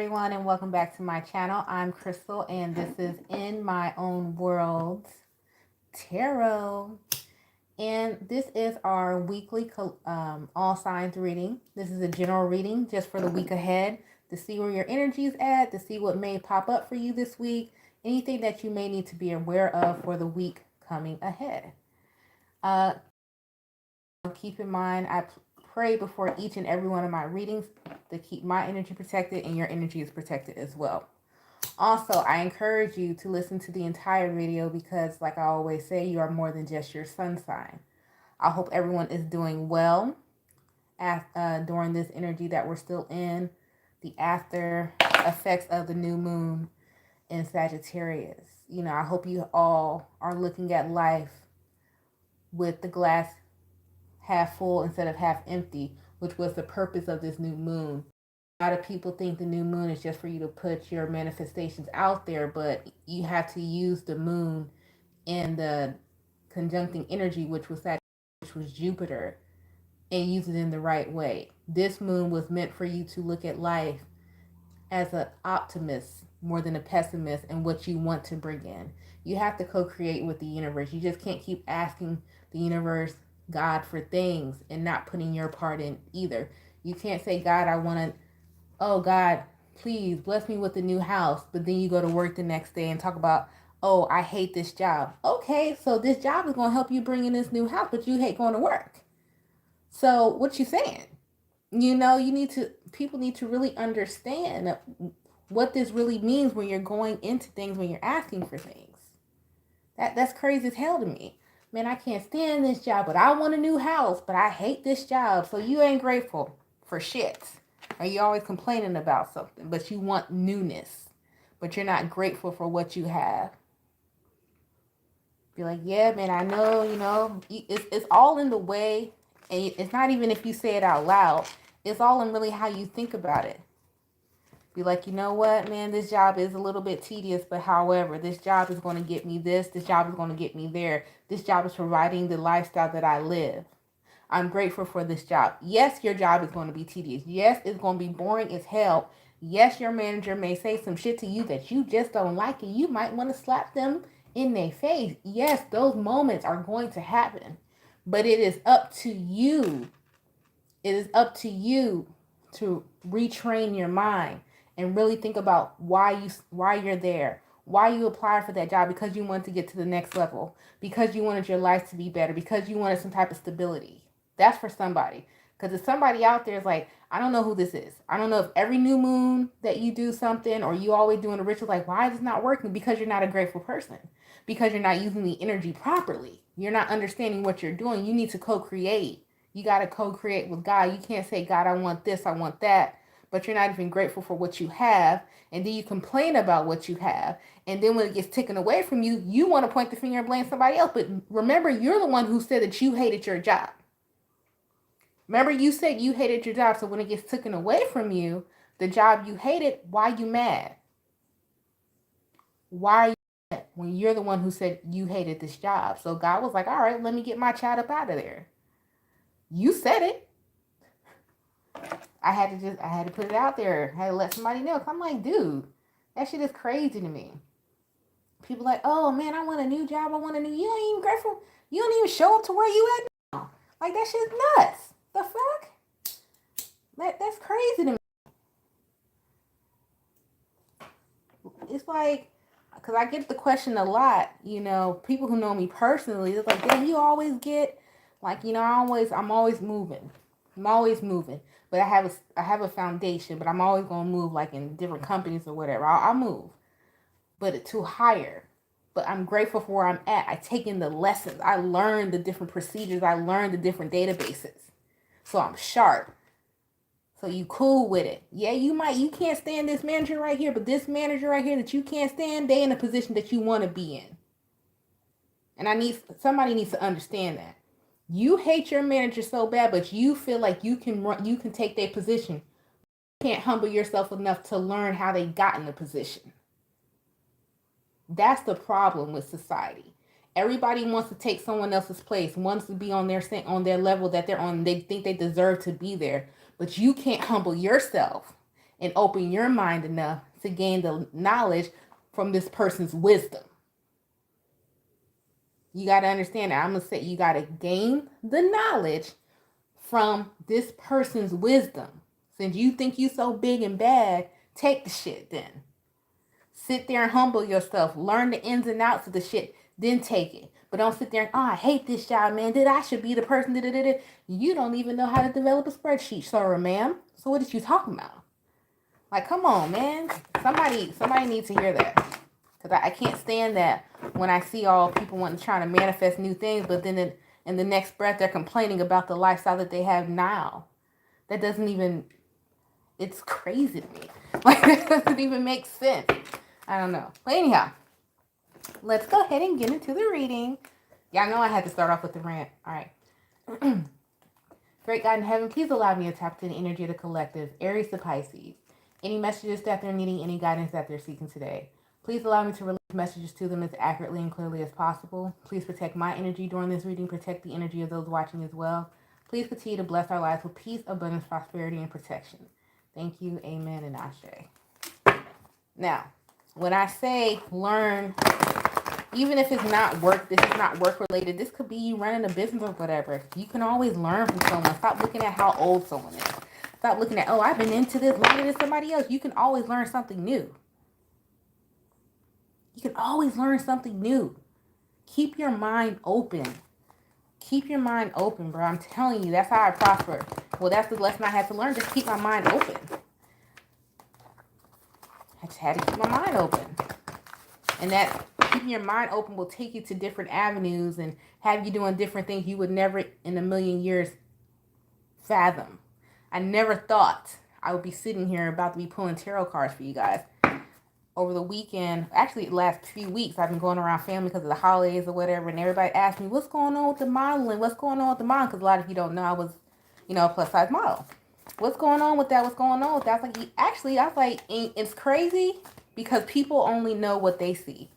Everyone, and welcome back to my channel. I'm Crystal and this is In My Own World Tarot, and this is our weekly all signs reading. This is a general reading just for the week ahead to see where your energy is at, to see what may pop up for you this week, anything that you may need to be aware of for the week coming ahead. Keep in mind, I pray before each and every one of my readings to keep my energy protected and your energy is protected as well. Also, I encourage you to listen to the entire video because, like I always say, you are more than just your sun sign. I hope everyone is doing well during this energy that we're still in, the after effects of the new moon in Sagittarius. I hope you all are looking at life with the glass half full instead of half empty, which was the purpose of this new moon. A lot of people think the new moon is just for you to put your manifestations out there, but you have to use the moon in the conjuncting energy, which was Jupiter, and use it in the right way. This moon was meant for you to look at life as an optimist more than a pessimist and what you want to bring in. You have to co-create with the universe. You just can't keep asking the universe, God, for things and not putting your part in either. You can't say, God, I want to, oh God, please bless me with a new house. But then you go to work the next day and talk about, oh, I hate this job. Okay, so this job is going to help you bring in this new house, but you hate going to work. So what you saying? People need to really understand what this really means when you're going into things, when you're asking for things. That's crazy as hell to me. Man, I can't stand this job, but I want a new house, but I hate this job. So you ain't grateful for shit. Or you always complaining about something, but you want newness, but you're not grateful for what you have. Be like, yeah, man, I know, it's all in the way. And it's not even if you say it out loud. It's all in really how you think about it. Be like, you know what, man, this job is a little bit tedious, but however, this job is going to get me this job is going to get me there. This job is providing the lifestyle that I live. I'm grateful for this job. Yes, your job is going to be tedious. Yes, it's going to be boring as hell. Yes, your manager may say some shit to you that you just don't like and you might want to slap them in their face. Yes, those moments are going to happen, but it is up to you. It is up to you to retrain your mind and really think about why you're there, why you applied for that job, because you wanted to get to the next level, because you wanted your life to be better, because you wanted some type of stability. That's for somebody. Because if somebody out there is like, I don't know who this is. I don't know if every new moon that you do something or you always doing a ritual, like, why is this not working? Because you're not a grateful person. Because you're not using the energy properly. You're not understanding what you're doing. You need to co-create. You got to co-create with God. You can't say, God, I want this, I want that, but you're not even grateful for what you have. And then you complain about what you have. And then when it gets taken away from you, you want to point the finger and blame somebody else. But remember, you're the one who said that you hated your job. Remember, you said you hated your job. So when it gets taken away from you, the job you hated, why you mad? Why are you mad when you're the one who said you hated this job? So God was like, all right, let me get my child up out of there. You said it. I had to put it out there. I had to let somebody know. I'm like, dude, that shit is crazy to me. People like, oh man, I want a new job. I want a new. You ain't even grateful. You don't even show up to where you at now. Like, that shit's nuts. The fuck? That's crazy to me. It's like, because I get the question a lot. People who know me personally, it's like, damn, you always get, like, I'm always moving. I'm always moving. But I have a foundation, but I'm always going to move, like in different companies or whatever. I'll move, but to higher. But I'm grateful for where I'm at. I take in the lessons. I learned the different procedures. I learned the different databases. So I'm sharp. So you cool with it. Yeah, you can't stand this manager right here, but this manager right here that you can't stand, they in a position that you want to be in. And somebody needs to understand that. You hate your manager so bad, but you feel like you can take their position. You can't humble yourself enough to learn how they got in the position. That's the problem with society. Everybody wants to take someone else's place, wants to be on their level that they're on. They think they deserve to be there, but you can't humble yourself and open your mind enough to gain the knowledge from this person's wisdom. You got to understand that. I'm going to say you got to gain the knowledge from this person's wisdom. Since you think you so big and bad, take the shit then. Sit there and humble yourself. Learn the ins and outs of the shit, then take it. But don't sit there and, oh, I hate this job, man. I should be the person. You don't even know how to develop a spreadsheet, sir or ma'am. So what are you talking about? Like, come on, man. Somebody needs to hear that. Because I can't stand that when I see all people wanting to try to manifest new things, but then in the next breath, they're complaining about the lifestyle that they have now. That doesn't even, it's crazy to me. Like, it doesn't even make sense. I don't know. But anyhow, let's go ahead and get into the reading. Yeah, I know I had to start off with the rant. All right. Great God in heaven, please allow me to tap into the energy of the collective, Aries to Pisces. Any messages that they're needing, any guidance that they're seeking today. Please allow me to release messages to them as accurately and clearly as possible. Please protect my energy during this reading. Protect the energy of those watching as well. Please continue to bless our lives with peace, abundance, prosperity, and protection. Thank you. Amen and ashe. Now, when I say learn, even if it's not work, this is not work related. This could be you running a business or whatever. You can always learn from someone. Stop looking at how old someone is. Stop looking at, oh, I've been into this longer than somebody else. You can always learn something new. You can always learn something new. Keep your mind open. Keep your mind open, bro. I'm telling you, that's how I prosper. Well, that's the lesson I had to learn. Just keep my mind open. I just had to keep my mind open. And that keeping your mind open will take you to different avenues and have you doing different things you would never in a million years fathom. I never thought I would be sitting here about to be pulling tarot cards for you guys. Over the weekend, actually the last few weeks, I've been going around family because of the holidays or whatever, and everybody asked me, what's going on with the modeling? What's going on with the modeling? Because a lot of you don't know I was, a plus-size model. What's going on with that? What's going on with that? I was like, it's crazy because people only know what they see.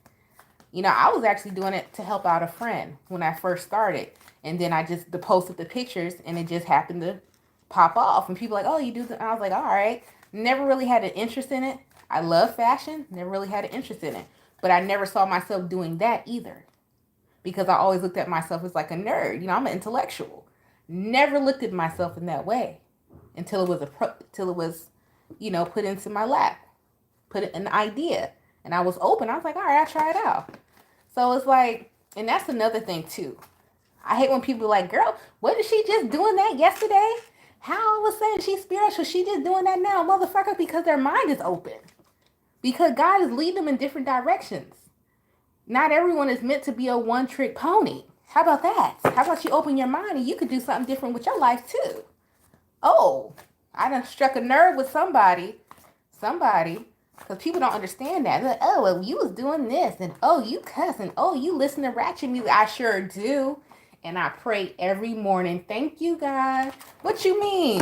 I was actually doing it to help out a friend when I first started. And then I just posted the pictures, and it just happened to pop off. And people were like, oh, you do that? I was like, all right. Never really had an interest in it. I love fashion, never really had an interest in it. But I never saw myself doing that either. Because I always looked at myself as like a nerd. I'm an intellectual. Never looked at myself in that way until it was put into my lap. Put it an idea. And I was open. I was like, all right, I'll try it out. So it's like, and that's another thing too. I hate when people are like, girl, wasn't she just doing that yesterday? How all of a sudden she's spiritual? She just doing that now, motherfucker, because their mind is open. Because God is leading them in different directions. Not everyone is meant to be a one-trick pony. How about that? How about you open your mind and you could do something different with your life too? Oh, I done struck a nerve with somebody. Because people don't understand that. They're like, oh, well, you was doing this. And oh, you cussing. Oh, you listen to ratchet music. I sure do. And I pray every morning. Thank you, God. What you mean?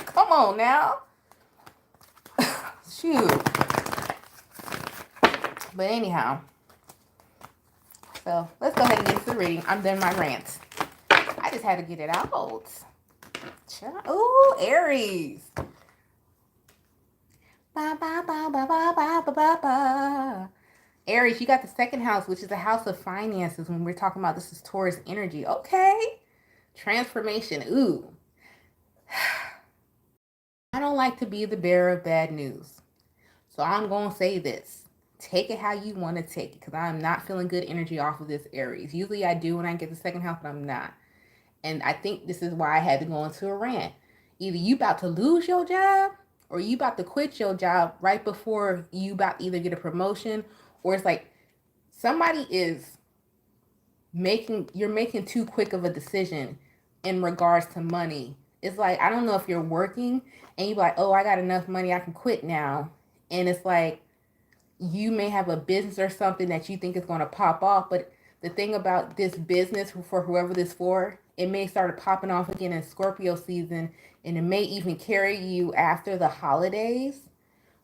Come on now. Shoot. But anyhow, so let's go ahead and get into the reading. I'm done my rant. I just had to get it out. Ooh, Aries. Ba, ba, ba, ba, ba, ba, ba, ba. Aries, you got the second house, which is the house of finances. When we're talking about this is Taurus energy. Okay. Transformation. Ooh. I don't like to be the bearer of bad news. So I'm going to say this. Take it how you want to take it, because I'm not feeling good energy off of this Aries. Usually I do when I get the second house, but I'm not. And I think this is why I had to go into a rant. Either you about to lose your job or you about to quit your job right before you about to either get a promotion, or it's like somebody is you're making too quick of a decision in regards to money. It's like, I don't know if you're working and you're like, oh, I got enough money, I can quit now. And it's like, you may have a business or something that you think is going to pop off. But the thing about this business, for whoever this for, it may start popping off again in Scorpio season. And it may even carry you after the holidays.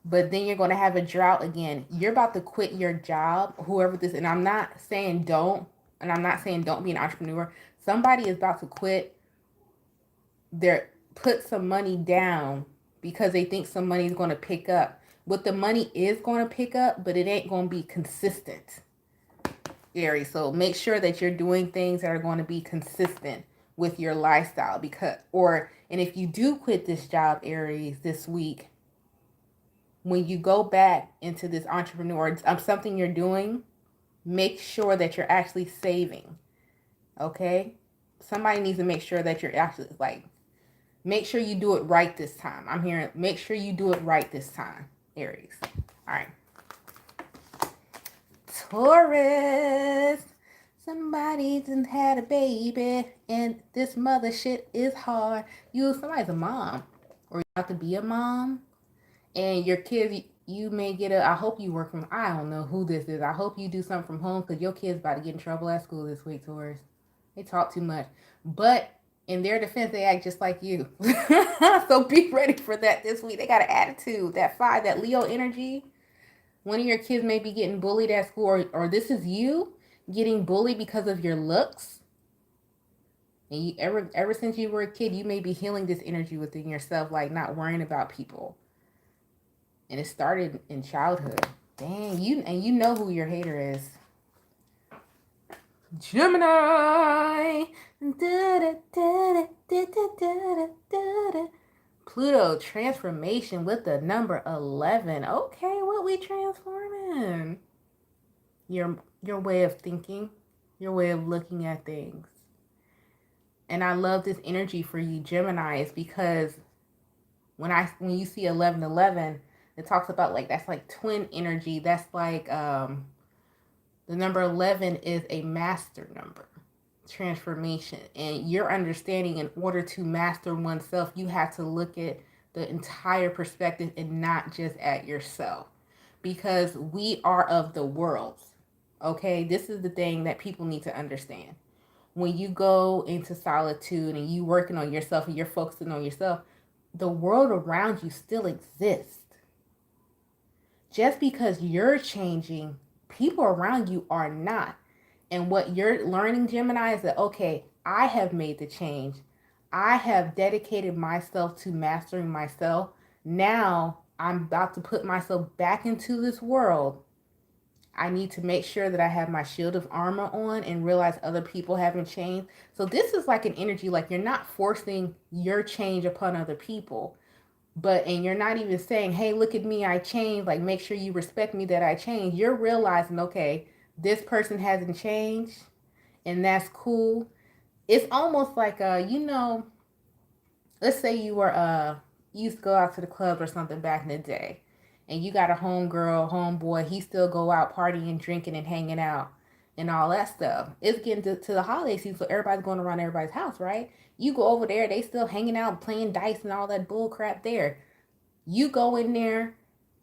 But then you're going to have a drought again. You're about to quit your job, whoever this, and I'm not saying don't be an entrepreneur. Somebody is about to quit put some money down because they think some money is going to pick up. What the money is going to pick up, but it ain't going to be consistent, Aries. So make sure that you're doing things that are going to be consistent with your lifestyle, and if you do quit this job, Aries, this week, when you go back into this entrepreneur, something you're doing, make sure that you're actually saving. Okay? Somebody needs to make sure that you're actually make sure you do it right this time. I'm hearing make sure you do it right this time, Aries. All right. Taurus. Somebody done had a baby and this mother shit is hard. Somebody's a mom or you have to be a mom and your kids, you may get I hope you work from, I don't know who this is. I hope you do something from home because your kid's about to get in trouble at school this week, Taurus. They talk too much. But in their defense, they act just like you. So be ready for that this week. They got an attitude, that fire, that Leo energy. One of your kids may be getting bullied at school, or this is you getting bullied because of your looks. And you ever since you were a kid, you may be healing this energy within yourself, like not worrying about people. And it started in childhood. Dang, you know who your hater is. Gemini. Pluto transformation with the number 11. Okay, what we transforming? Your way of thinking, your way of looking at things. And I love this energy for you Geminis because when you see 1111, it talks about that's like twin energy. That's like the number 11 is a master number, transformation. And your understanding, in order to master oneself, you have to look at the entire perspective and not just at yourself. Because we are of the world. Okay, this is the thing that people need to understand. When you go into solitude and you working on yourself and you're focusing on yourself, the world around you still exists. Just because you're changing, people around you are not. And what you're learning, Gemini, is that, okay, I have made the change. I have dedicated myself to mastering myself. Now I'm about to put myself back into this world. I need to make sure that I have my shield of armor on and realize other people haven't changed. So this is like an energy, like you're not forcing your change upon other people. And you're not even saying, hey, look at me, I changed. Like, make sure you respect me that I changed. You're realizing, okay, this person hasn't changed, and that's cool. It's almost like, let's say you used to go out to the club or something back in the day, and you got a homegirl, homeboy, he still go out partying, drinking, and hanging out, and all that stuff. It's getting to the holiday season, so everybody's going around everybody's house, right? You go over there, they still hanging out, playing dice and all that bull crap there. You go in there,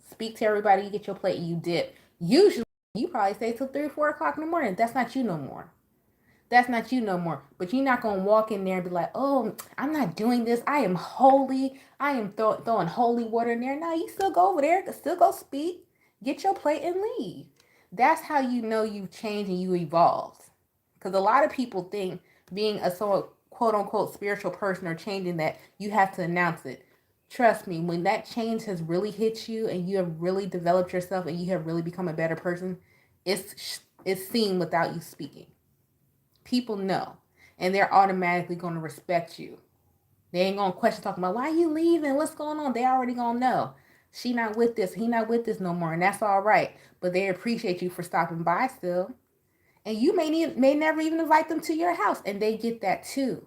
speak to everybody, you get your plate, and you dip. Usually, you probably stay till 3 or 4 o'clock in the morning. That's not you no more. That's not you no more. But you're not going to walk in there and be like, oh, I'm not doing this. I am holy. I am throwing holy water in there. No, you still go over there, still go speak, get your plate, and leave. That's how you know you've changed and you evolved. Because a lot of people think being a quote unquote spiritual person or changing, that you have to announce it. Trust me, when that change has really hit you and you have really developed yourself and you have really become a better person, it's seen without you speaking. People know, and they're automatically going to respect you. They ain't going to question talking about, why you leaving? What's going on? They already going to know. She not with this. He not with this no more, and that's all right. But they appreciate you for stopping by still. And you may never even invite them to your house, and they get that too.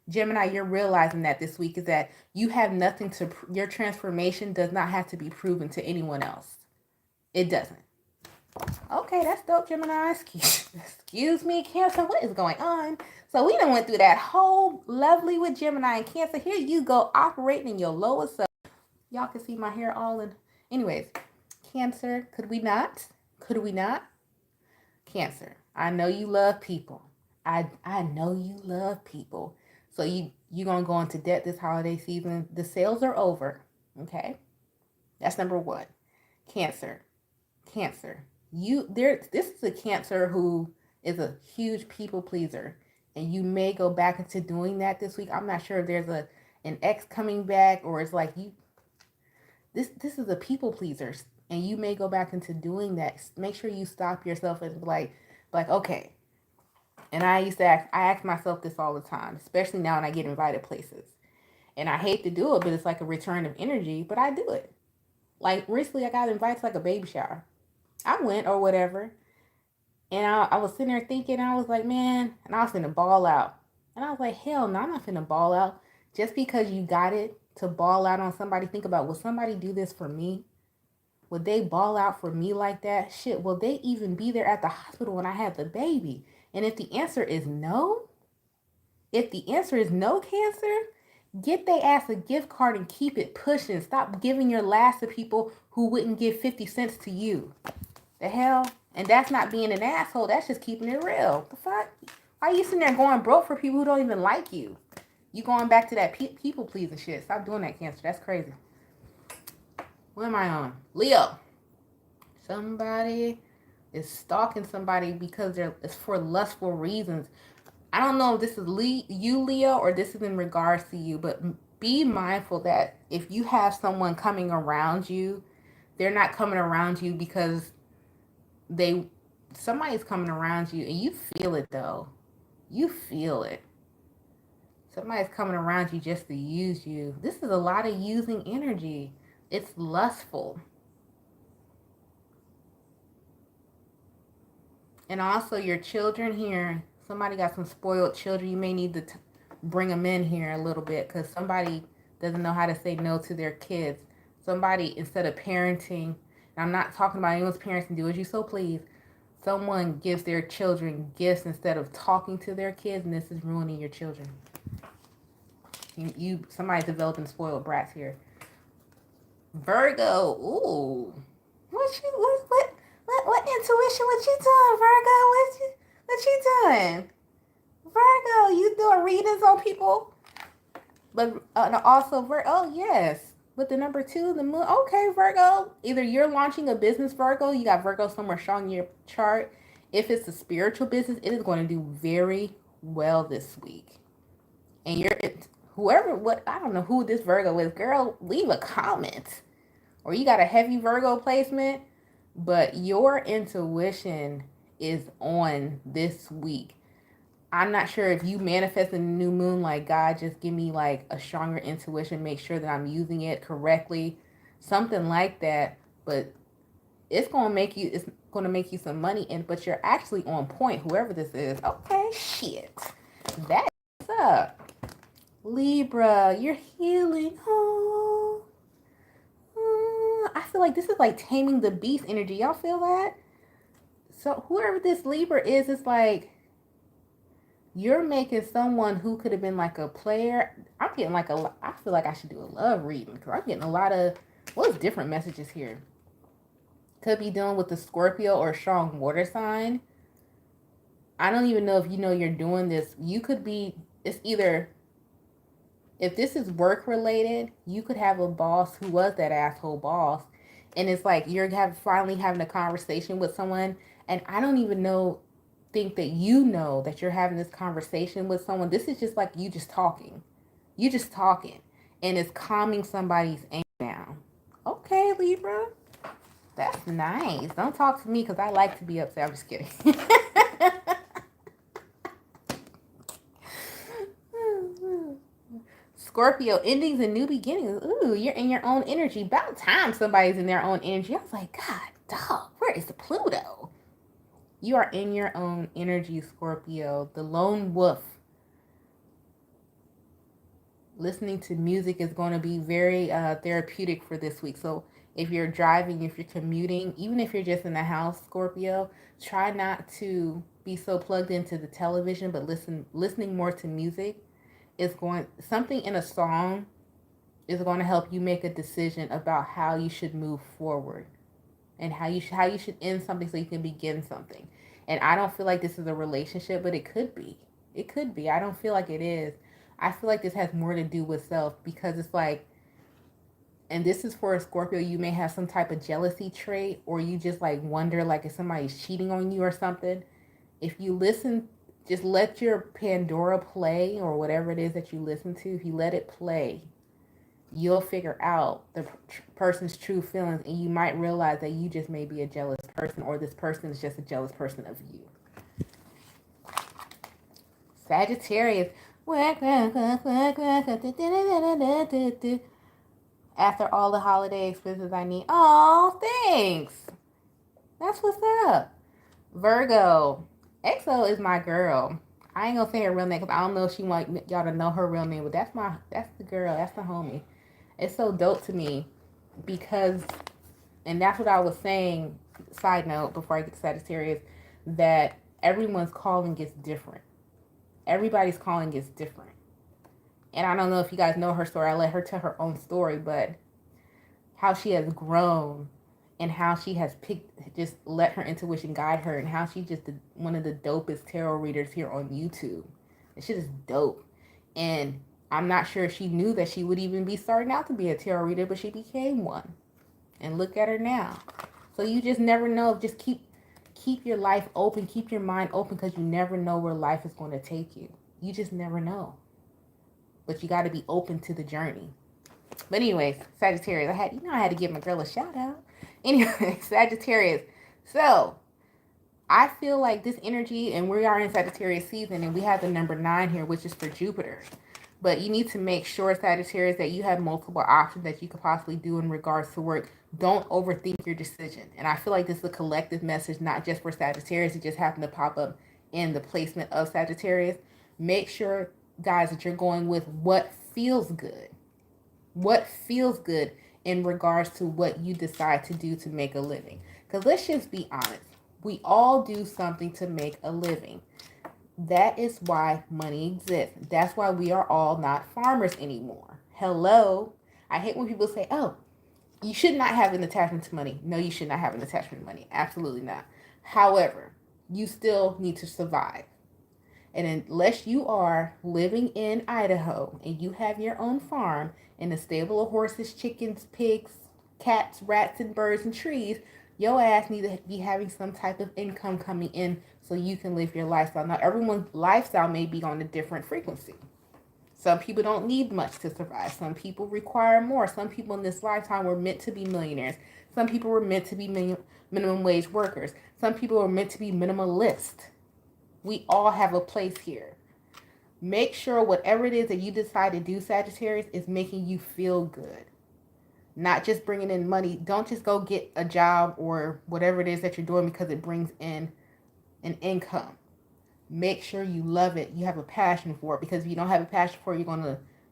Gemini, you're realizing that this week is that you have nothing to, your transformation does not have to be proven to anyone else. It doesn't. Okay, that's dope, Gemini. Excuse me, Cancer, what is going on? So we done went through that whole lovely with Gemini and Cancer. Here you go, operating in your lower self. Y'all can see my hair all in. Anyways, Cancer, could we not? Could we not? Cancer, I know you love people. I know you love people. So you're going to go into debt this holiday season. The sales are over, okay? That's number one. Cancer. This is a Cancer who is a huge people pleaser, and you may go back into doing that this week. I'm not sure if there's an ex coming back, or it's like This is a people pleaser, and you may go back into doing that. Make sure you stop yourself and like okay. And I ask myself this all the time, especially now when I get invited places. And I hate to do it, but it's like a return of energy, but I do it. Like recently, I got invited to like a baby shower. I went or whatever, and I was sitting there thinking, I was like, man, and I was finna ball out. And I was like, hell no, I'm not finna ball out. Just because you got it to ball out on somebody, think about, will somebody do this for me? Would they ball out for me like that? Shit, will they even be there at the hospital when I have the baby? And if the answer is no, if the answer is no, Cancer, get they ass a gift card and keep it pushing. Stop giving your last to people who wouldn't give 50 cents to you. The hell? And that's not being an asshole. That's just keeping it real. The fuck? Why are you sitting there going broke for people who don't even like you? You going back to that people pleasing shit. Stop doing that, Cancer. That's crazy. What am I on? Leo. Somebody is stalking somebody because it's for lustful reasons. I don't know if this is you, Leo, or this is in regards to you, but be mindful that if you have someone coming around you, they're not coming around you because somebody's coming around you and you feel it though. You feel it. Somebody's coming around you just to use you. This is a lot of using energy. It's lustful. And also your children here, somebody got some spoiled children. You may need to bring them in here a little bit because somebody doesn't know how to say no to their kids. Somebody, instead of parenting, and I'm not talking about anyone's parenting, do as you so please. Someone gives their children gifts instead of talking to their kids, and this is ruining your children. Somebody's developing spoiled brats here. Virgo, ooh, what intuition? What you doing, Virgo? What you doing, Virgo? You doing readings on people? But also Virgo. Oh yes, with the number 2, the moon. Okay, Virgo. Either you're launching a business, Virgo. You got Virgo somewhere showing your chart. If it's a spiritual business, it is going to do very well this week. And I don't know who this Virgo is. Girl, leave a comment. Or you got a heavy Virgo placement, but your intuition is on this week. I'm not sure if you manifest in the new moon, like God, just give me like a stronger intuition, make sure that I'm using it correctly, something like that. But it's gonna make you some money, but you're actually on point, whoever this is. Okay, shit, that's up. Libra, you're healing. Oh, I feel like this is like taming the beast energy. Y'all feel that? So whoever this Libra is, it's like you're making someone who could have been like a player. I'm getting like I feel like I should do a love reading because I'm getting a lot of, what's different messages here? Could be dealing with the Scorpio or strong water sign. I don't even know if you know you're doing this. You could be, it's either, if this is work related, you could have a boss who was that asshole boss. And it's like you're finally having a conversation with someone. And I don't even think that you know that you're having this conversation with someone. This is just like you just talking. You just talking. And it's calming somebody's anger down. Okay, Libra. That's nice. Don't talk to me because I like to be upset. I'm just kidding. Scorpio, endings and new beginnings. Ooh, you're in your own energy. About time somebody's in their own energy. I was like, God, dog, where is the Pluto? You are in your own energy, Scorpio. The lone wolf. Listening to music is going to be very therapeutic for this week. So if you're driving, if you're commuting, even if you're just in the house, Scorpio, try not to be so plugged into the television, but listening more to music. Something in a song is going to help you make a decision about how you should move forward and how you should end something so you can begin something. And I don't feel like this is a relationship, but it could be. It could be. I don't feel like it is. I feel like this has more to do with self because it's like, and this is for a Scorpio, you may have some type of jealousy trait or you just like wonder like if somebody's cheating on you or something. If you listen, just let your Pandora play or whatever it is that you listen to. If you let it play, you'll figure out the person's true feelings, and you might realize that you just may be a jealous person, or this person is just a jealous person of you. Sagittarius. After all the holiday expenses I need. Oh, thanks. That's what's up. Virgo. EXO is my girl. I ain't gonna say her real name because I don't know if she want y'all to know her real name, but that's the girl. That's the homie. It's so dope to me because, and that's what I was saying, side note, before I get to Sagittarius, that everyone's calling is different. Everybody's calling is different. And I don't know if you guys know her story. I let her tell her own story, but how she has grown and how she has just let her intuition guide her, and how she's just one of the dopest tarot readers here on YouTube. This shit is dope. And I'm not sure if she knew that she would even be starting out to be a tarot reader, but she became one. And look at her now. So you just never know. Just keep your life open. Keep your mind open, because you never know where life is going to take you. You just never know. But you got to be open to the journey. But anyways, Sagittarius, I had to give my girl a shout out. Anyway, Sagittarius. So I feel like this energy, and we are in Sagittarius season, and we have the number 9 here, which is for Jupiter. But you need to make sure, Sagittarius, that you have multiple options that you could possibly do in regards to work. Don't overthink your decision. And I feel like this is a collective message, not just for Sagittarius. It just happened to pop up in the placement of Sagittarius. Make sure, guys, that you're going with what feels good. What feels good in regards to what you decide to do to make a living. Because let's just be honest. We all do something to make a living. That is why money exists. That's why we are all not farmers anymore. Hello. I hate when people say, oh, you should not have an attachment to money. No, you should not have an attachment to money. Absolutely not. However, you still need to survive. And unless you are living in Idaho and you have your own farm and a stable of horses, chickens, pigs, cats, rats, and birds and trees, your ass need to be having some type of income coming in so you can live your lifestyle. Now, everyone's lifestyle may be on a different frequency. Some people don't need much to survive. Some people require more. Some people in this lifetime were meant to be millionaires. Some people were meant to be minimum wage workers. Some people were meant to be minimalist. We all have a place here. Make sure whatever it is that you decide to do, Sagittarius, is making you feel good. Not just bringing in money. Don't just go get a job or whatever it is that you're doing because it brings in an income. Make sure you love it. You have a passion for it, because if you don't have a passion for it,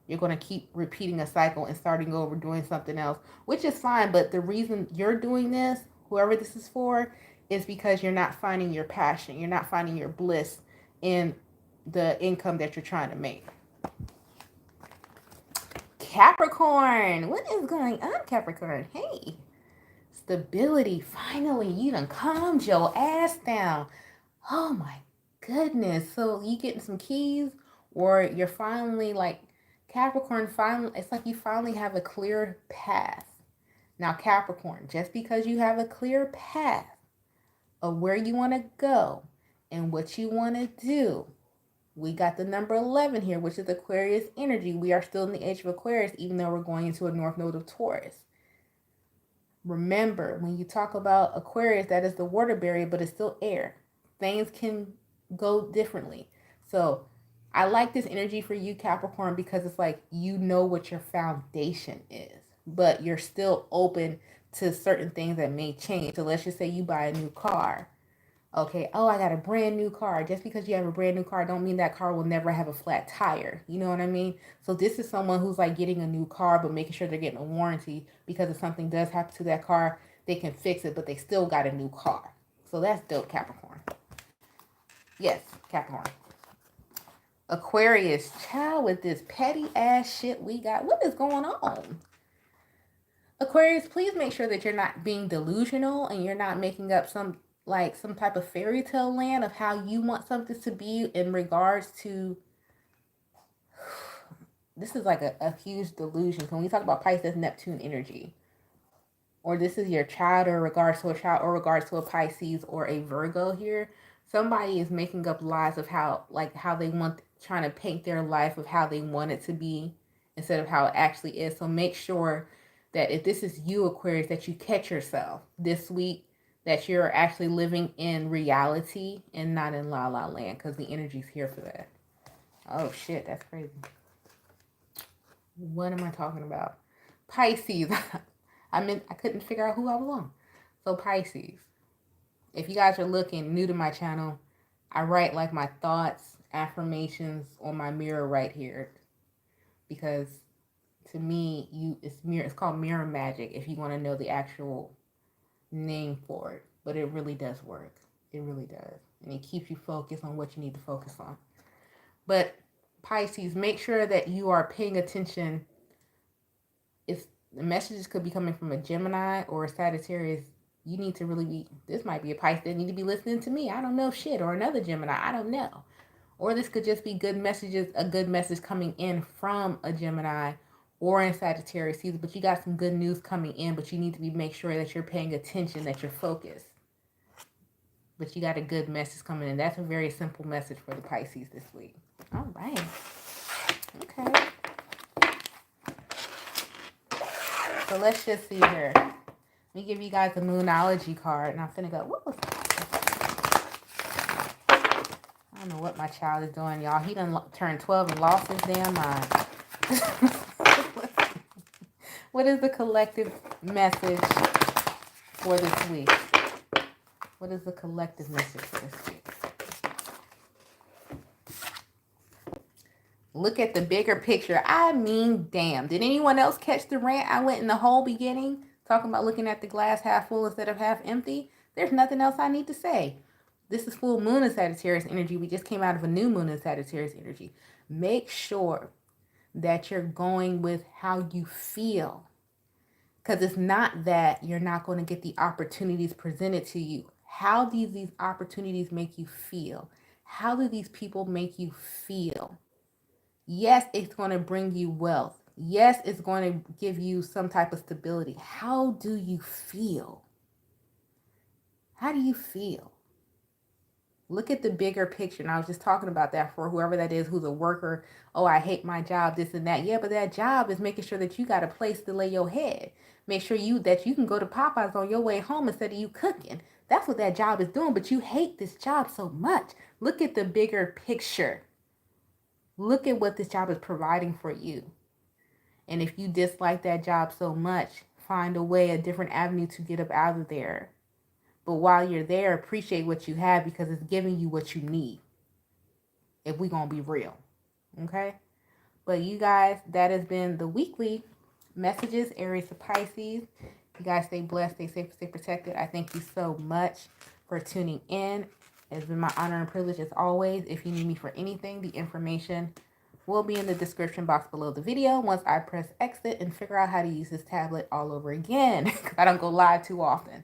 you're gonna keep repeating a cycle and starting over doing something else, which is fine. But the reason you're doing this, whoever this is for, is because you're not finding your passion. You're not finding your bliss in the income that you're trying to make. Capricorn. What is going on, Capricorn? Hey. Stability. Finally, you done calmed your ass down. Oh my goodness. So you getting some keys, or you're finally like, Capricorn, finally, it's like you finally have a clear path. Now, Capricorn, just because you have a clear path of where you want to go and what you want to do, we got the number 11 here, which is Aquarius energy. We are still in the age of Aquarius, even though we're going into a north node of Taurus. Remember, when you talk about Aquarius, that is the water barrier, but it's still air. Things can go differently. So I like this energy for you, Capricorn, because it's like you know what your foundation is, but you're still open to certain things that may change. So let's just say you buy a new car. Okay, oh, I got a brand new car. Just because you have a brand new car don't mean that car will never have a flat tire. You know what I mean? So this is someone who's like getting a new car, but making sure they're getting a warranty, because if something does happen to that car, they can fix it, but they still got a new car. So that's dope, Capricorn. Yes, Capricorn. Aquarius, child, with this petty ass shit we got. What is going on? Aquarius, please make sure that you're not being delusional and you're not making up some type of fairy tale land of how you want something to be in regards to, this is like a huge delusion. When we talk about Pisces, Neptune energy, or this is your child, or regards to a child, or regards to a Pisces or a Virgo here, somebody is making up lies of how they want, trying to paint their life of how they want it to be instead of how it actually is. So make sure that if this is you, Aquarius, that you catch yourself this week, that you're actually living in reality and not in la la land, because the energy's here for that. Oh shit, that's crazy. What am I talking about? Pisces. I couldn't figure out who I was on. So Pisces. If you guys are looking new to my channel, I write like my thoughts, affirmations on my mirror right here, because to me, it's called mirror magic if you want to know the actual name for it. But it really does work. It really does. And it keeps you focused on what you need to focus on. But Pisces, make sure that you are paying attention. If the messages could be coming from a Gemini or a Sagittarius, you need to really be, this might be a Pisces that need to be listening to me. I don't know shit. Or another Gemini. I don't know. Or this could just be good messages, a good message coming in from a Gemini or in Sagittarius season. But you got some good news coming in, but you need to make sure that you're paying attention, that you're focused. But you got a good message coming in. That's a very simple message for the Pisces this week. All right. Okay. So let's just see here. Let me give you guys a Moonology card. And I'm finna go, what was that? I don't know what my child is doing, y'all. He done turned 12 and lost his damn mind. What is the collective message for this week? What is the collective message for this week? Look at the bigger picture. I mean, damn. Did anyone else catch the rant I went in the whole beginning? Talking about looking at the glass half full instead of half empty. There's nothing else I need to say. This is full moon in Sagittarius energy. We just came out of a new moon in Sagittarius energy. Make sure that you're going with how you feel. Because it's not that you're not going to get the opportunities presented to you. How do these opportunities make you feel? How do these people make you feel? Yes, it's going to bring you wealth. Yes, it's going to give you some type of stability. How do you feel? How do you feel? Look at the bigger picture. And I was just talking about that for whoever that is who's a worker. Oh, I hate my job, this and that. Yeah, but that job is making sure that you got a place to lay your head. Make sure that you can go to Popeyes on your way home instead of you cooking. That's what that job is doing. But you hate this job so much. Look at the bigger picture. Look at what this job is providing for you. And if you dislike that job so much, find a way, a different avenue to get up out of there. But while you're there, appreciate what you have, because it's giving you what you need. If we're going to be real. Okay? But you guys, that has been the weekly messages, Aries to Pisces. You guys stay blessed, stay safe, stay protected. I thank you so much for tuning in. It's been my honor and privilege as always. If you need me for anything, the information will be in the description box below the video once I press exit and figure out how to use this tablet all over again. Because I don't go live too often.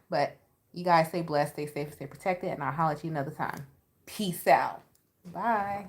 But you guys stay blessed, stay safe, stay protected, and I'll holler at you another time. Peace out. Bye.